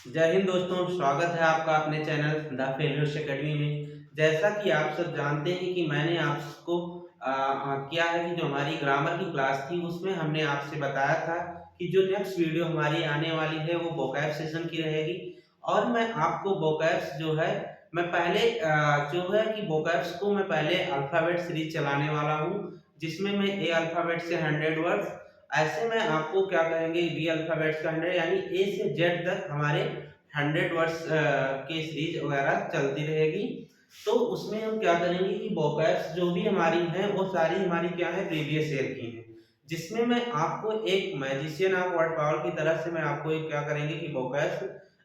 जय हिंद दोस्तों, स्वागत है आपका अपने चैनल द फेलियर्स एकेडमी में। जैसा कि आप सब जानते हैं कि मैंने आपको किया है कि जो हमारी ग्रामर की क्लास थी उसमें हमने आपसे बताया था कि जो नेक्स्ट वीडियो हमारी आने वाली है वो वोकैब सेशन की रहेगी। और मैं आपको वोकैब्स जो है मैं पहले जो है कि वोकैब्स को मैं पहले अल्फ़ाबेट सीरीज चलाने वाला हूँ, जिसमें मैं ए अल्फ़ाबेट से 100 वर्ड्स, ऐसे में आपको क्या कहेंगे बी अल्फ़ाबेट्स का 100 यानी ए से जेड तक हमारे 100 वर्ड्स की सीरीज वगैरह चलती रहेगी। तो उसमें हम क्या करेंगे कि वोकैब्स जो भी हमारी हैं वो सारी हमारी क्या है प्रीवियस ईयर की हैं, जिसमें मैं आपको एक मैजिशियन ऑफ वर्ड पावर की तरह से मैं आपको एक क्या करेंगे कि वोकैब्स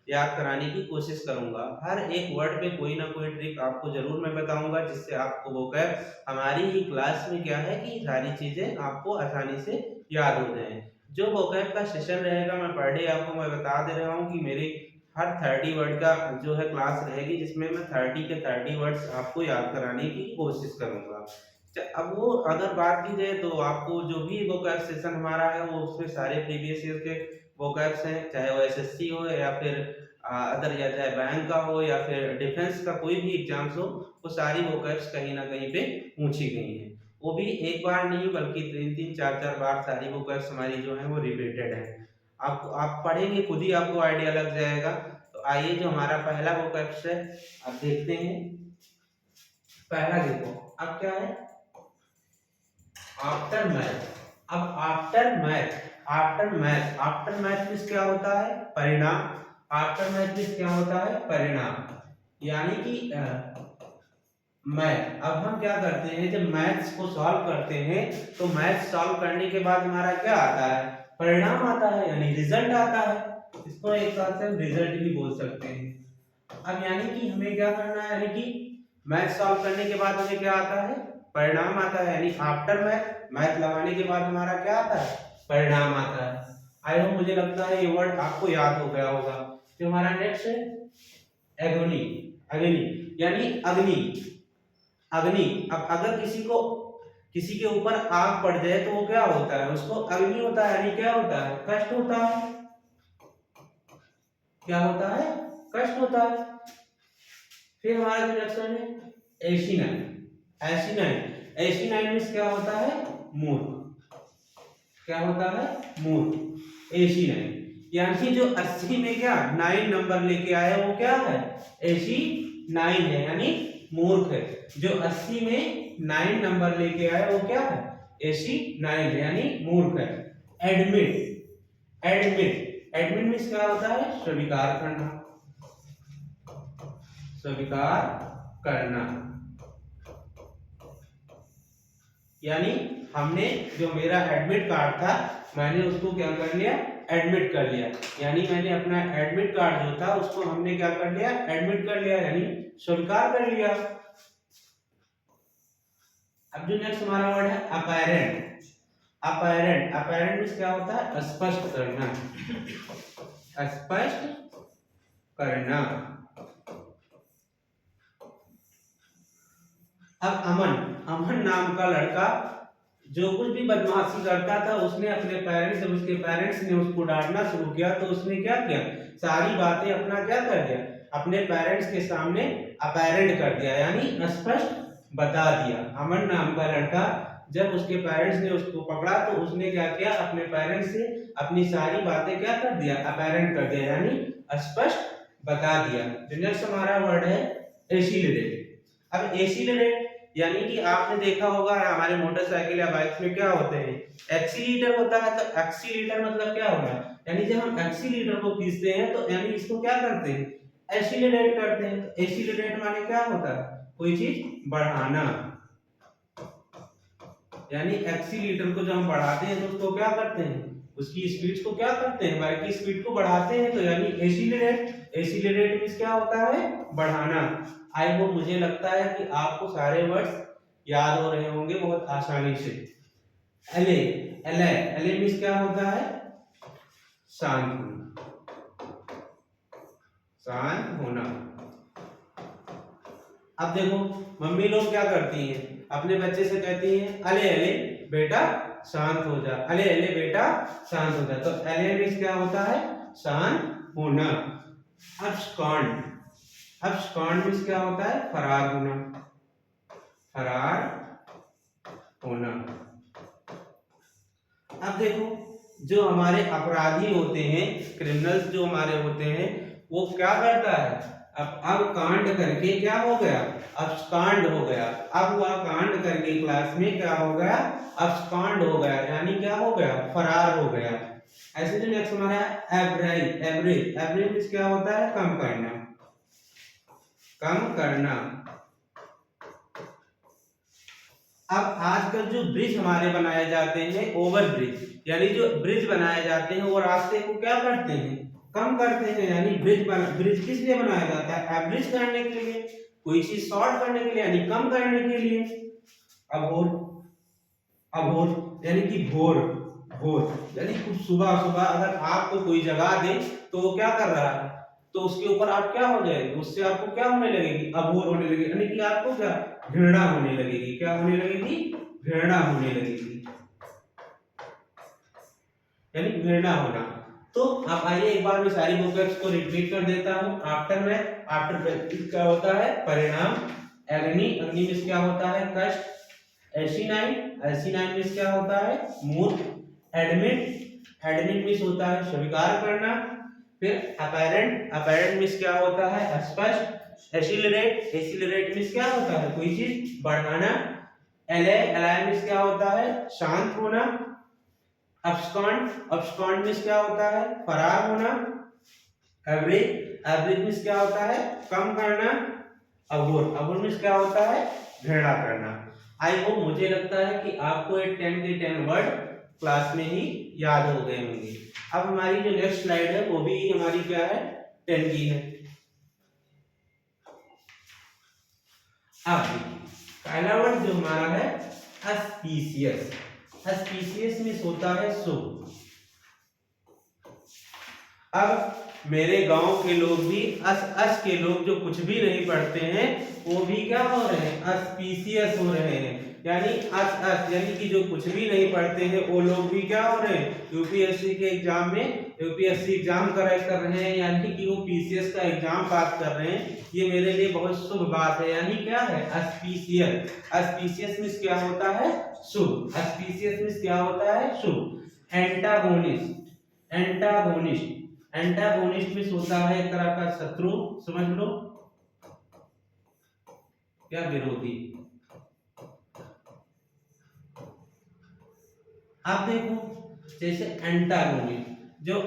याद कराने की कोशिश करूंगा। हर एक वर्ड पे कोई ना कोई ट्रिक आपको जरूर मैं बताऊंगा, जिससे आपको वोकैब हमारी ही क्लास में क्या है कि सारी चीजें आपको आसानी से याद हो जाए। जो वोकैब का सेशन रहेगा मैं पर डे आपको मैं बता दे रहा हूँ कि मेरी हर 30 वर्ड का जो है क्लास रहेगी, जिसमें मैं 30 के 30 वर्ड्स आपको याद कराने की कोशिश करूंगा। अब वो अगर बात की जाए तो आपको जो भी वोकैब सेशन हमारा है वो उसमें सारे प्रीवियस ईयर के वोकैब्स हैं, चाहे वो एसएससी हो या फिर अदर या चाहे बैंक का हो या फिर डिफेंस का कोई भी एग्जाम्स हो, वो सारी वोकैब्स कहीं ना कहीं पे पूछी गई हैं। वो भी एक बार नहीं बल्कि 3-3 4-4 बार सारी वोकैब्स हमारी जो है वो रिपीटेड है। आप पढ़ेंगे खुद ही आपको आइडिया लग जाएगा। तो आइए जो हमारा पहला वोकैब्स है अब देखते हैं। पहला देखो अब क्या है, आफ्टर मैथ। अब आफ्टर मैथ मीन्स क्या होता है, परिणाम। आफ्टर मैथ मीन्स क्या होता है, परिणाम। यानी कि मैथ, अब हम क्या करते हैं जब मैथ्स को सॉल्व करते हैं तो मैथ सॉल्व करने के बाद हमारा क्या आता है, परिणाम आता है, यानी रिजल्ट आता है। इसको एक साथ से रिजल्ट भी बोल सकते हैं। अब यानी कि हमें क्या करना है, यानी कि मैथ सॉल्व करने के बाद हमें क्या आता है, परिणाम आता है। यानी आफ्टर मैथ, मैथ लगाने के बाद हमारा क्या आता है, परिणाम आता है। आई होप मुझे लगता है ये वर्ड आपको याद हो गया होगा। जो हमारा नेक्स्ट है एगोनी। अग्नि यानी अग्नि। अग्नि, अब अगर किसी के ऊपर आग पड़ जाए तो वो क्या होता है, उसको अग्नि होता है, यानी क्या होता है, कष्ट होता है। क्या होता है, कष्ट होता है। फिर हमारा जो नेक्स्ट है एसिनाइन। एसिनाइन मीन्स क्या होता है, मूर्ख। क्या होता है, मूर्ख। एसिनाइन यानी जो 80 में क्या 9 नंबर लेके आया वो क्या है, एसिनाइन है, यानी मूर्ख है। जो 80 में 9 नंबर लेके आया वो क्या है, एसिनाइन है, यानी मूर्ख है। एडमिट मीन्स क्या होता है, स्वीकार करना। स्वीकार करना यानी हमने जो मेरा एडमिट कार्ड था मैंने उसको क्या कर लिया, एडमिट कर लिया। यानी मैंने अपना एडमिट कार्ड जो था उसको हमने क्या कर लिया, एडमिट कर लिया, यानी स्वीकार कर लिया। अब जो नेक्स्ट हमारा वर्ड है अपैरेंट। अपैरेंट मीन्स क्या होता है, स्पष्ट करना। स्पष्ट करना। अब अमन नाम का लड़का जो कुछ भी बदमाशी करता था, उसने अपने पेरेंट्स, जब उसके पेरेंट्स ने उसको डांटना शुरू किया तो उसने क्या किया, सारी बातें अपना क्या कर दिया, अपने पेरेंट्स के सामने अपैरेंट कर दिया, यानी स्पष्ट बता दिया। अमन नाम का लड़का जब उसके पेरेंट्स ने उसको पकड़ा तो उसने क्या किया, अपने पेरेंट्स से अपनी सारी बातें क्या कर दिया, अपैरेंट कर दिया, यानी स्पष्ट बता दिया। जो नेक्स्ट हमारा वर्ड है एसिलरेट। अब एसिलरेट यानी कि आपने देखा होगा हमारे मोटरसाइकिल या बाइक में क्या होते हैं, एक्सीलीटर होता है। तो एक्सीलीटर मतलब क्या होगा, यानी जब हम एक्सीलीटर को खींचते हैं तो यानी इसको क्या करते हैं, एक्सीलरेट करते हैं। तो एक्सीलरेट माने क्या होता है, कोई चीज बढ़ाना। यानी एक्सीलीटर को जब हम बढ़ाते हैं तो उसको क्या करते हैं, उसकी स्पीड को क्या करते हैं, बाइक की स्पीड को बढ़ाते हैं। तो यानी एक्सीलरेट, एक्सीलरेट मींस क्या होता है, बढ़ाना। आई होप मुझे लगता है कि आपको सारे वर्ड्स याद हो रहे होंगे बहुत आसानी से। एले एले एले मींस क्या होता है, शांत होना। शांत होना। अब देखो मम्मी लोग क्या करती हैं, अपने बच्चे से कहती हैं अले अले बेटा शांत हो जा, अले अले बेटा शांत हो जा। तो अले मींस क्या होता है, शांत होना। abscond, abscond मीन्स क्या होता है? फरार होना, फरार होना। अब देखो, जो हमारे अपराधी होते हैं, क्रिमिनल्स जो हमारे होते हैं, वो क्या करता है? अब कांड करके क्या हो गया? abscond हो गया। अब वह कांड करके क्लास में क्या हो गया? abscond हो गया, यानी क्या हो गया? फरार हो गया। ऐसे जो नेक्स्ट हमारा है एवरेज, एवरेज, एवरेज मीन्स क्या होता है? कम करना, कम करना। अब आजकल जो ब्रिज हमारे बनाए जाते हैं, ओवर ब्रिज, यानी जो ब्रिज बनाए जाते हैं वो रास्ते को क्या करते हैं? कम करते हैं। यानी ब्रिज किस लिए बनाया जाता है? एवरेज करने के लिए, कोई चीज शॉर्ट करने के लिए, यानी कम करने के लिए। अभोर, अभोर यानी कि भोर, भोर यानी कुछ सुबह सुबह अगर आपको कोई जगा दे तो वो क्या कर रहा है? तो उसके ऊपर आप क्या हो जाएंगे? उससे आपको क्या होने लगेगी? अभोर होने लगेगी, यानी कि आपको क्या? घृणा होने लगेगी। क्या होने लगेगी? घृणा होने लगेगी, यानी घृणा होना। तो अब आइए एक बार मैं सारी वोकैब्स को रिपीट कर देता हूँ। आफ्टर में, आफ्टर क्या होता है? परिणाम। एग्नि, अग्नि मीन्स क्या होता है? कष्ट। एसिनाइन, एसिनाइन मीन्स क्या होता है? मूर्ख। एडमिट, एडमिट मीन्स होता है स्वीकार करना। फिर अपैरेंट, अपैरेंट मीन्स क्या होता है? स्पष्ट। एसिलरेट, एसिलरेट मीन्स क्या होता है? कोई चीज बढ़ाना। एले, एलाय मीन्स क्या होता है? शांत होना। abscond, abscond मीन्स क्या होता है? फरार होना। एवरेज, एवरेज मीन्स क्या होता है? कम करना। अबोर, अबोर मीन्स क्या होता है? घृणा करना। आई होप, मुझे लगता है कि आपको ये 10 के 10 वर्ड क्लास में ही याद हो गए होंगे। अब हमारी जो नेक्स्ट स्लाइड है वो भी हमारी क्या है? 10 की है। अब पहला वर्ड जो हमारा है अस्पीशियस, अस्पीशियस मीन्स होता है शुभ। अब मेरे गांव के लोग भी अस के लोग जो कुछ भी नहीं पढ़ते हैं वो भी क्या हो रहे हैं? अस्पीशियस हो रहे हैं। यानी अस यानी कि जो कुछ भी नहीं पढ़ते हैं वो लोग भी क्या हो रहे हैं? यूपीएससी के एग्जाम में, यूपीएससी एग्जाम क्रैक कर रहे हैं, यानी कि वो पीसीएस का एग्जाम पास कर रहे हैं। ये मेरे लिए बहुत शुभ बात है। यानी क्या है? अस्पीशियस, अस्पीशियस मीन्स क्या होता है? शुभ। अस्पीशियस मीन्स क्या होता है? शुभ। एंटागोनिस्ट, एंटागोनिस्ट, एंटागोनिस्ट मीन्स होता है एक तरह का शत्रु, समझ लो, या विरोधी। आप देखो, जैसे एंटागोनिस्ट, जो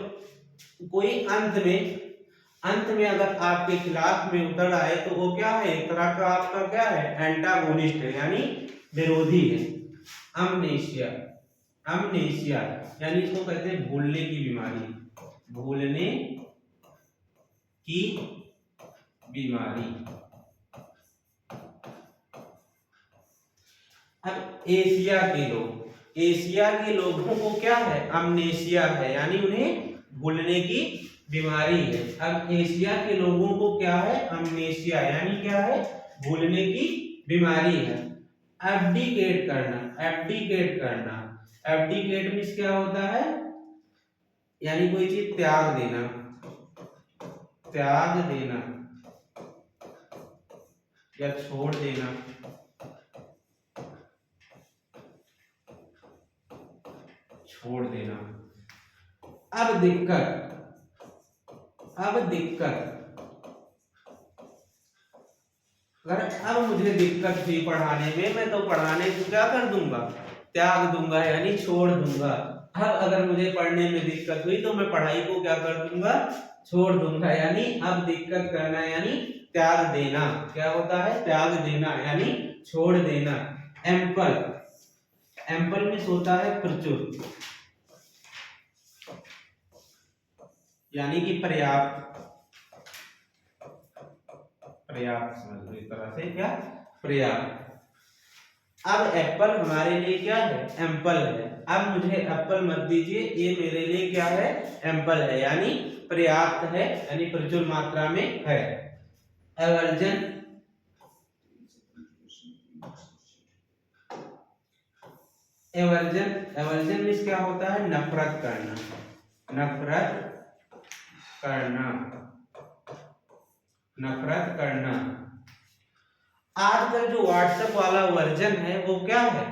कोई अंत में अगर आपके खिलाफ में उतर आए तो वो क्या है? एक तरह का आपका क्या है? एंटागोनिस्ट है, यानी विरोधी है। अमनेशिया, अमनेशिया यानी इसको कहते हैं भूलने की बीमारी, भूलने की बीमारी। अब एशिया के लोग, एशिया के लोगों को क्या है? अमनेशिया है, यानी उन्हें भूलने की बीमारी है। अब एशिया के लोगों को क्या है? अमनेशिया, यानी क्या है? भूलने की बीमारी है। एब्डिकेट करना, एब्डिकेट करना, एब्डिकेट मीन्स क्या होता है? यानी कोई चीज त्याग देना, त्याग देना या छोड़ देना, छोड़ देना। अब दिक्कत, अब दिक्कत, अगर अब मुझे दिक्कत हुई पढ़ाने में, मैं तो पढ़ाने को क्या कर दूंगा? त्याग दूंगा, यानी छोड़ दूंगा। अब अगर मुझे पढ़ने में दिक्कत हुई तो मैं पढ़ाई को क्या कर दूंगा? छोड़ दूंगा। यानी अब दिक्कत करना यानी त्याग देना। क्या होता है? त्याग देना, यानी छोड़ देना। एम्पल, एम्पल मीन्स होता है प्रचुर, यानी कि पर्याप्त, पर्याप्त समझ लो एक तरह से, क्या? पर्याप्त। अब एप्पल हमारे लिए क्या है? एम्पल है। अब मुझे एप्पल मत दीजिए, ये मेरे लिए क्या है? एम्पल है, यानी पर्याप्त है, यानी प्रचुर मात्रा में है। एवर्जन, एवर्जन, एवर्जन मीन्स क्या होता है? नफरत करना, नफरत करना। नफरत करना। आजकल जो व्हाट्सएप वाला वर्जन है वो क्या है,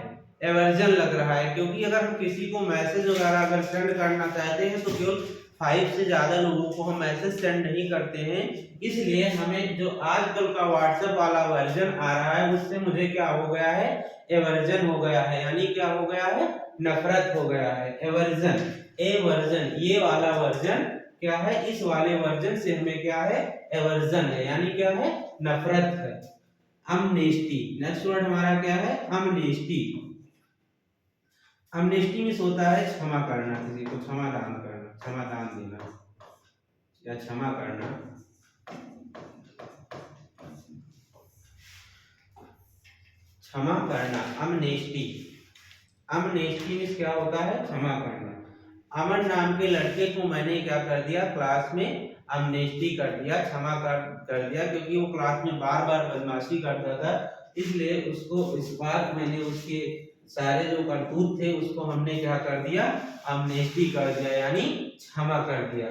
एवर्जन लग रहा है, क्योंकि अगर हम किसी को मैसेज वगैरह अगर सेंड करना चाहते हैं तो केवल 5 से ज्यादा लोगों को हम मैसेज सेंड नहीं करते हैं। इसलिए हमें जो आजकल का व्हाट्सएप वाला वर्जन आ रहा है उससे मुझे क्या हो गया है, एवर्जन हो गया है, यानी क्या हो गया है, नफरत हो गया है। एवर्जन, एवर्जन, ये वाला वर्जन क्या है, इस वाले वर्जन से हमें क्या है, एवर्जन है, यानी क्या है, नफरत है। अमनेस्टी, नेक्स्ट वर्ड हमारा क्या है, अमनेस्टी। अमनेस्टी में होता है क्षमा करना, किसी को क्षमादान करना, क्षमादान देना या क्षमा करना। क्षमा करना, अमनेस्टी। अमनेस्टी में क्या होता है, क्षमा करना। अमन नाम के लड़के को मैंने क्या कर दिया, क्लास में अमनेस्टी कर दिया, क्षमा कर दिया, क्योंकि वो क्लास में बार बार बदमाशी करता था, इसलिए उसको इस बार मैंने उसके सारे जो करतूत थे उसको हमने क्या कर दिया, अमनेस्टी कर दिया, यानी क्षमा कर दिया।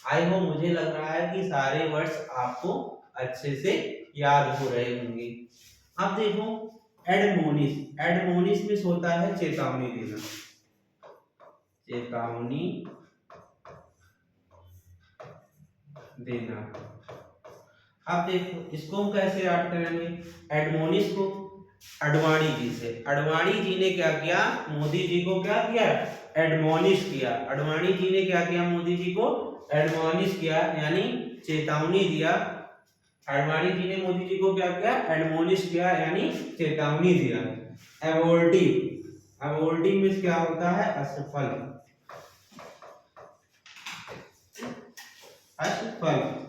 आई होप, मुझे लग रहा है कि सारे वर्ड्स आपको अच्छे से याद हो रहे होंगे। अब देखो एडमोनिश, एडमोनिश में होता है चेतावनी देना, चेतावनी देना। अब देखो इसको हम कैसे याद करेंगे, एडमोनिश को अडवाणी जी से, अडवाणी जी ने क्या किया, मोदी जी को क्या किया, एडमोनिश किया। अडवाणी जी ने क्या किया, मोदी जी को एडमोनिश किया, यानी चेतावनी दिया। अडवाणी जी ने मोदी जी को क्या किया, एडमोनिश किया, यानी चेतावनी दिया। एवोर्टिव, एवोर्टिव में क्या होता है, असफल, असफल।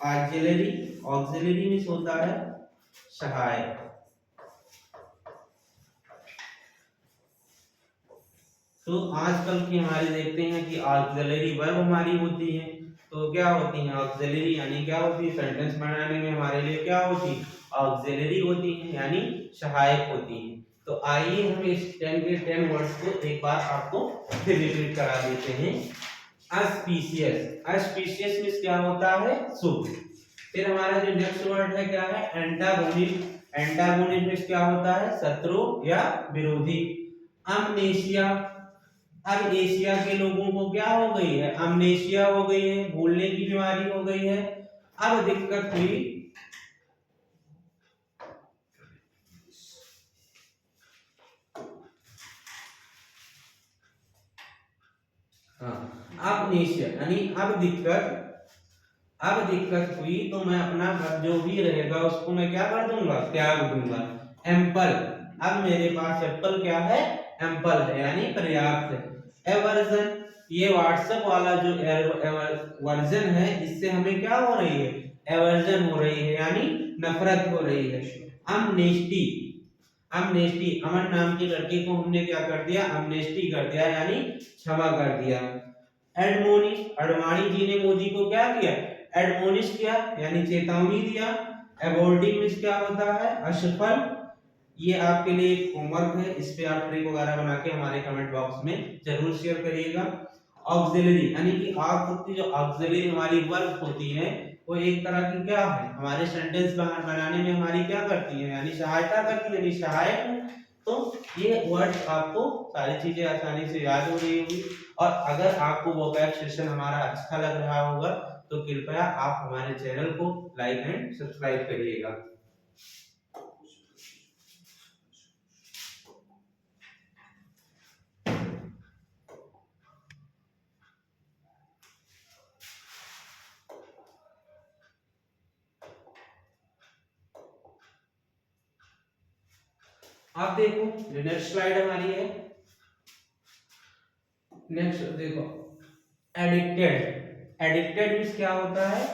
ऑक्सिलरी, ऑक्सिलरी में होता है सहायक। तो आजकल की हमारे देखते हैं कि ऑक्सिलरी वर्ब हमारी होती है, तो क्या होती है ऑक्सिलरी, यानी क्या होती है, सेंटेंस बनाने में हमारे लिए क्या होती है, ऑक्सिलरी होती है, यानी सहायक होती है। तो आइए हम इस 10 के 10 वर्ड्स को एक बार आपको फिर रिपीट करा देते हैं। अस्पीशियस, अस्पीशियस में क्या होता है, शुभ। फिर हमारा जो नेक्स्ट वर्ड है क्या है, एंटागोनिस्ट, एंटागोनिस्ट में क्या होता है, शत्रु या विरोधी। अमनेशिया, अब एशिया के लोगों को क्या हो गई है, अमनेशिया हो गई है, भूलने की बीमारी हो गई है। अब दिक्कत हुई, हाँ, अमनेशिया यानी अब दिक्कत हुई तो मैं अपना जो भी रहेगा उसको मैं क्या कर दूंगा, त्याग दूंगा। एम्पल, अब मेरे पास एप्पल क्या है, एम्पल है, यानी पर्याप्त है। एवर्जन, ये व्हाट्सएप वाला जो वर्जन है इससे हमें क्या हो रही है, एवर्जन हो रही है, यानी नफरत हो रही है। अमनेस्टी, अमनेस्टी, अमन नाम के लड़के को हमने क्या कर दिया, अमनेस्टी कर दिया, यानी क्षमा कर दिया। एडमोनिश, अडवाणी जी ने मोदी को क्या किया, एडमोनिश किया, यानी चेतावनी दिया। एबॉर्टिंग में क्या होता है, असफल। ये आपके लिए एक होमवर्क है, इस पे आप ट्रिक वगैरह बना के हमारे कमेंट बॉक्स में जरूर शेयर करिएगा। ऑक्सिलरी, यानी कि आपकी जो ऑक्सिलरी हमारी वर्ब होती है वो एक तरह की क्या है, हमारे सेंटेंस बनाने में हमारी क्या करती है, यानी सहायता करती है, यानी सहायक। तो ये वर्ड आपको सारी चीजें आसानी से याद हो रही होगी। और अगर आपको वोकैब सेशन हमारा अच्छा लग रहा होगा तो कृपया आप हमारे चैनल को लाइक एंड सब्सक्राइब करिएगा। आप देखो जो नेक्स्ट स्लाइड हमारी है, नेक्स्ट देखो एडिक्टेड, एडिक्टेड मींस क्या होता है,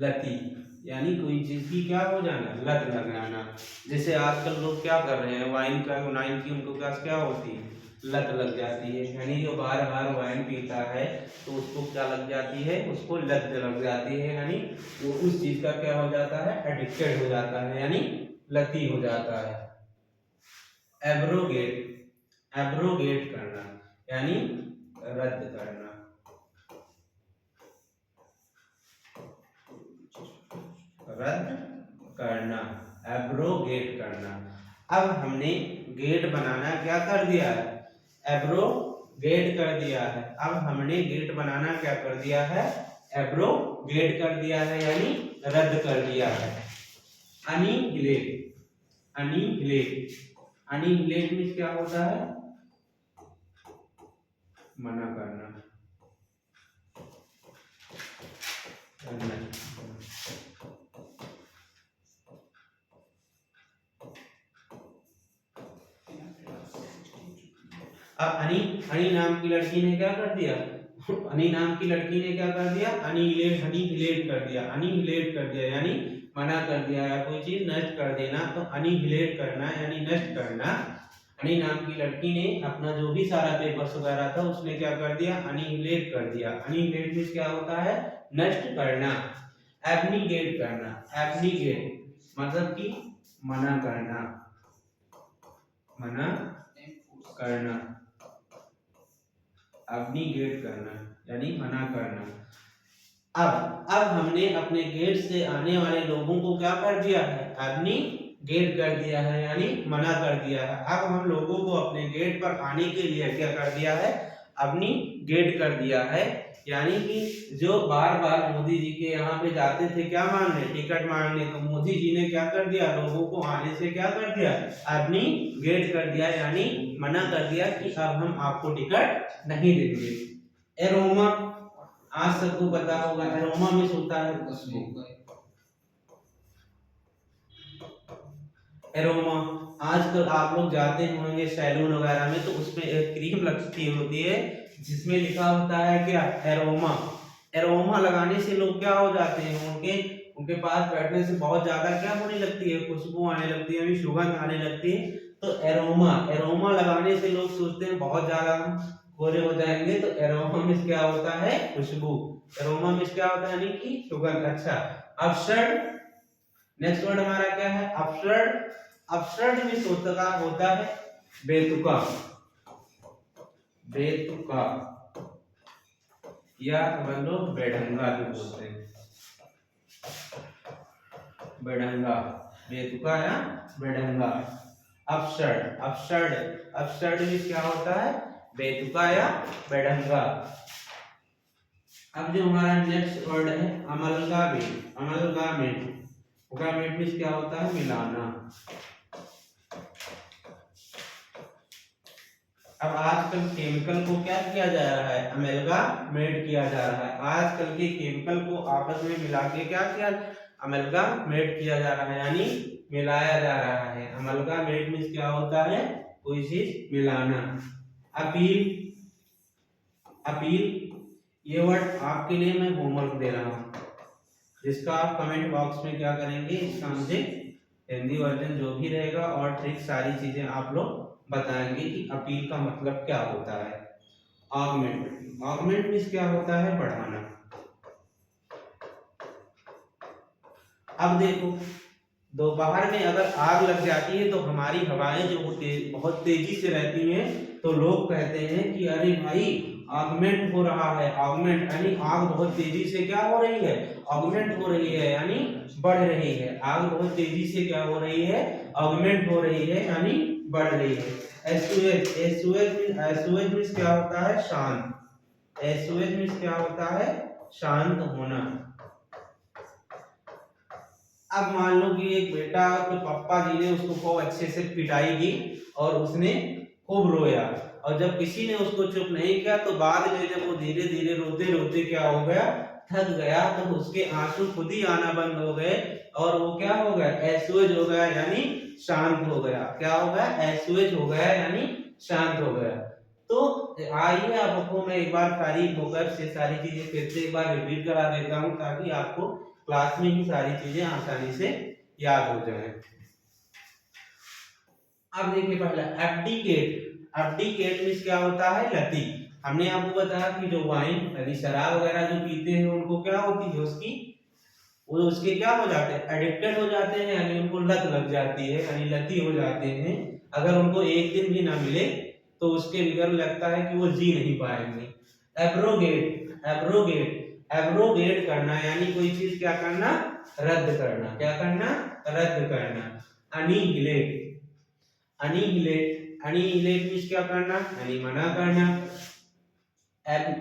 लती, यानी कोई चीज की क्या हो जाना, लत लग जाना। जैसे आजकल लोग क्या कर रहे हैं, वाइन का नाइन की उनको क्या होती है, लत लग जाती है, यानी जो बार बार वाइन पीता है तो उसको क्या लग जाती है, उसको लत लग जाती है, यानी वो उस चीज का क्या हो जाता है, एडिक्टेड हो जाता है, यानी लती हो जाता है। एब्रोगेट, एब्रोगेट करना, यानी रद्द करना। रद्द करना, एब्रोगेट करना। अब हमने गेट बनाना क्या कर दिया है, एब्रोगेट कर दिया है। अब हमने गेट बनाना क्या कर दिया है, एब्रोगेट कर दिया है, यानी रद्द कर दिया है। अनिहिलेट, अनिहिलेट, अनिहिलेट मीन्स क्या होता है, मना करना, अब अनी नाम की लड़की ने क्या कर दिया, अनी नाम की लड़की ने क्या कर दिया, अनिहिलेट, अनिहिलेट कर दिया, अनिहिलेट कर दिया यानी मना कर दिया, या कोई चीज नष्ट कर देना, तो अनिहिलेट करना यानी नष्ट करना। अनी नाम की लड़की ने अपना जो भी सारा पेपर्स वगैरह था उसने क्या कर दिया, अनिहिलेट कर दिया। अनिहिलेट मींस क्या होता है, नष्ट करना। एब्निगेट करना, एब्निगेट मतलब कि मना करना, मना करना, एब्निगेट करना यानी मना करना। अब हमने अपने गेट से आने वाले लोगों को क्या कर दिया है, एब्निगेट कर दिया है यानी मना कर दिया है। अब हम लोगों को अपने गेट पर आने के लिए क्या कर दिया है, एब्निगेट कर दिया है, यानी कि जो बार बार मोदी जी के यहाँ पे जाते थे क्या मांगने, टिकट मांगने, तो मोदी जी ने क्या कर दिया, लोगों को आने से क्या कर दिया, एब्निगेट कर दिया यानी मना कर दिया कि अब हम आपको टिकट नहीं देंगे। एरोमा, आज सबको पता होगा एरोमा मीन्स होता है खुशबू। एरोमा, आजकल आप लोग जाते होंगे सैलून वगैरह में, तो उसमें एक क्रीम लगती होती है जिसमें लिखा होता है क्या, एरोमा। एरोमा लगाने से लोग क्या हो जाते हैं, उनके पास बैठने से बहुत ज्यादा क्या होने लगती है, खुशबू आने लगती है, सुगंध आने लगती है। तो एरोमा, एरोमा लगाने से लोग सोचते हैं बहुत ज्यादा हम गोरे हो जाएंगे, तो एरोमा मींस क्या होता है, खुशबू। एरोमा मींस क्या होता है, यानी कि सुगंध। अच्छा, अपशर्ड, नेक्स्ट वर्ड हमारा क्या है, अपशर्ड। अपशर्ड मींस होता है बेतुका, बेतुका या हम लोग बेढंगा भी बोलते हैं, बेढंगा, बेतुका या बेढंगा। अपशर्ड, अपशर्ड, अपशर्ड मींस क्या होता है, बेतुका या बेढंगा। अब जो हमारा नेक्स्ट वर्ड है अमलगामेंट, अमलगामेंट, अमलगामेंट मींस क्या होता है, मिलाना। अब आजकल केमिकल को क्या किया जा रहा है, अमेल्गामेट किया जा रहा है। आजकल के केमिकल को आपस में मिला के क्या किया, अमेल्गामेट किया जा रहा है यानी मिलाया जा रहा है। अमेल्गामेट मींस क्या होता है, कोई चीज मिलाना। अपील, अपील, ये वर्ड आपके लिए मैं होमवर्क दे रहा हूँ, जिसका आप कमेंट बॉक्स में क्या करेंगे, इसका मुझे हिंदी वर्जन जो भी रहेगा और ट्रिक सारी चीजें आप लोग बताएंगे कि अपील का मतलब क्या होता है। ऑगमेंट, ऑगमेंट मींस क्या होता है, बढ़ाना। अब देखो, दोपहर में अगर आग लग जाती है तो हमारी हवाएं जो बहुत तेजी से रहती हैं, तो लोग कहते हैं कि अरे भाई ऑगमेंट हो रहा है। ऑगमेंट यानी आग बहुत तेजी से क्या हो रही है, ऑगमेंट हो रही है यानी बढ़ रही है। आग बहुत तेजी से क्या हो रही है, ऑगमेंट हो रही है यानी बढ़ रही है। एसओएच, एसओएच मींस क्या होता है, शांत। एसओएच मींस क्या होता है, शांत होना। अब मान लो कि एक बेटा, तो पापा जी ने उसको खूब अच्छे से पिटाई की और उसने खूब रोया, और जब किसी ने उसको चुप नहीं किया तो बाद में जब वो धीरे धीरे रोते रोते क्या हो गया, थक गया, तो उसके आंसू खुद ही आना बंद हो गए और वो क्या हो गया, एसओएच हो गया यानी शांत हो गया। क्या हो गया, एसओएच हो गया यानी शांत हो गया। तो आइए आपको मैं एक बार तारीफ होकर से सारी चीजें फिर से एक बार रिपीट करा देता हूँ, ताकि आपको क्लास में ही सारी चीजें आसानी से याद हो जाए। अब देखिए पहला एब्डिकेट, एब्डिकेट मींस क्या होता है, लती। हमने आपको बताया कि जो वाइन यानी शराब वगैरह जो पीते हैं उनको क्या होती है, वो उसके क्या हो जाते हैं, एडिक्टेड हो जाते हैं, यानी उनको लत लग जाती है, यानी लती हो जाते हैं। अगर उनको एक दिन भी ना मिले तो उसके बगैर लगता है कि वो जी नहीं पाएंगे। एब्रोगेट, एब्रोगेट एब्रोगेट करना यानी कोई चीज क्या करना, रद्द करना। क्या करना, रद्द करना। अनिहिलेट, अनिहिलेट, अनिहिलेट मींस क्या करना, यानी मना करना।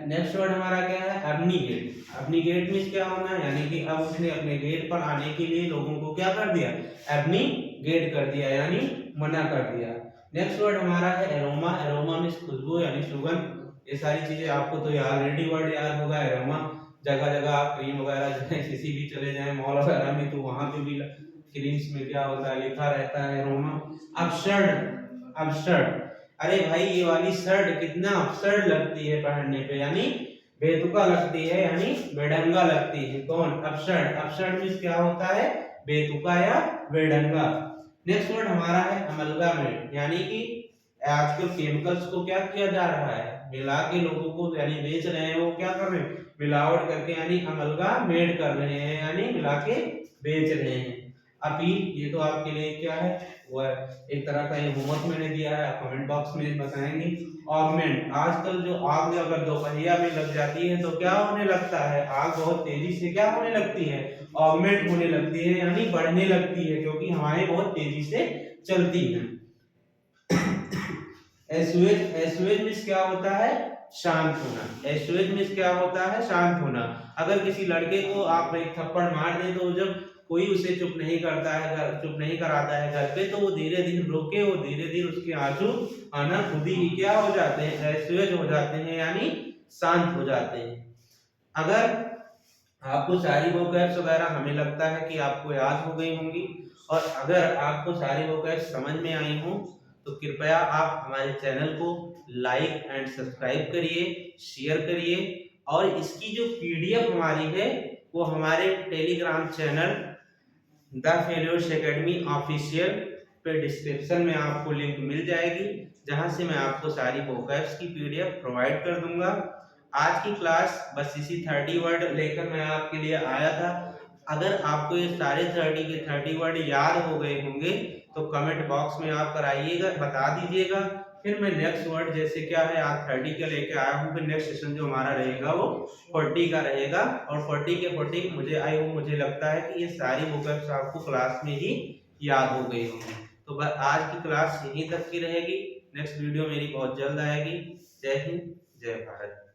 नेक्स्ट वर्ड हमारा क्या है, एब्निगेट। एब्निगेट मींस क्या होना, यानी कि अब उसने अपने गेट पर आने के लिए लोगों को क्या कर दिया, एब्निगेट कर दिया, यानी मना कर दिया। नेक्स्ट वर्ड हमारा है एरोमा। एरोमा मींस खुशबू यानी सुगंध। ये सारी चीजें आपको तो ऑलरेडी वर्ड याद होगा एरोमा। जगह जगह आप क्रीम वगैरह जो किसी भी चले जाएं मॉल वगैरह में तो वहां पे भी क्रीम्स में क्या होता है, लिखा रहता है एरोमा। अपशर्ड, अपशर्ड, अरे भाई ये वाली शर्ट कितना अपशर्ड लगती है पहनने पे, यानी बेतुका लगती है, यानी बेढंगा लगती है। कौन, अपशर्ड। अपशर्ड मींस क्या होता है, बेतुका या बेढंगा। नेक्स्ट वर्ड हमारा है अमलगामेट, यानी कि आजकल केमिकल्स को क्या किया जा रहा है, मिला के लोगों को यानी बेच रहे हैं, वो क्या कर रहे हैं, मिलावट करके, यानी अमलगामेट कर रहे हैं, यानी मिला के बेच रहे हैं। अपील, ये तो आपके लिए क्या है, वो एक तरह का ये होमवर्क मैंने दिया है, आप कमेंट बॉक्स में बताएंगे। ऑगमेंट, आजकल जो आग अगर दोपहिया में लग जाती है तो क्या होने लगता है, आग बहुत तेजी से क्या होने लगती है, ऑगमेंट होने लगती है, यानी बढ़ने लगती है, क्योंकि हवाएं बहुत तेजी से चलती हैं। एसुएज, एसुएज मींस क्या होता है, शांत होना। एसुएज मींस क्या होता है, शांत होना। अगर किसी लड़के को आप एक थप्पड़ मार दें तो जब कोई उसे चुप नहीं करता है, चुप नहीं कराता है घर पे, तो वो धीरे धीरे रोके, वो धीरे धीरे उसके आंसू आना खुद ही क्या हो जाते हैं, एसुएज हो जाते हैं, यानी शांत हो जाते हैं। अगर आपको सारी वोकैब्स वगैरह हमें लगता है कि आपको याद हो गई होंगी, और अगर आपको सारी वोकैब्स समझ में आई हो तो कृपया आप हमारे चैनल को लाइक एंड सब्सक्राइब करिए, शेयर करिए, और इसकी जो पीडीएफ हमारी है वो हमारे Telegram channel the failures academy official पे डिस्क्रिप्शन में आपको लिंक मिल जाएगी, जहां से मैं आपको सारी वोकैब्स की पीडीएफ प्रोवाइड कर दूंगा। आज की क्लास बस इसी 30 वर्ड लेकर मैं आपके लिए आया था। अगर आपको ये सारे 30 के 30 वर्ड याद हो गए होंगे तो कमेंट बॉक्स में आप कराइएगा, बता दीजिएगा। फिर मैं नेक्स्ट वर्ड जैसे क्या है, आज 30 का लेके आया हूँ, फिर नेक्स्ट सेशन जो हमारा रहेगा वो 40 का रहेगा, और 40 के 40 मुझे लगता है कि ये सारी वोकैब्स आपको क्लास में ही याद हो गई होंगी। तो बस आज की क्लास यहीं तक की रहेगी, नेक्स्ट वीडियो मेरी बहुत जल्द आएगी। जय हिंद, जय भारत।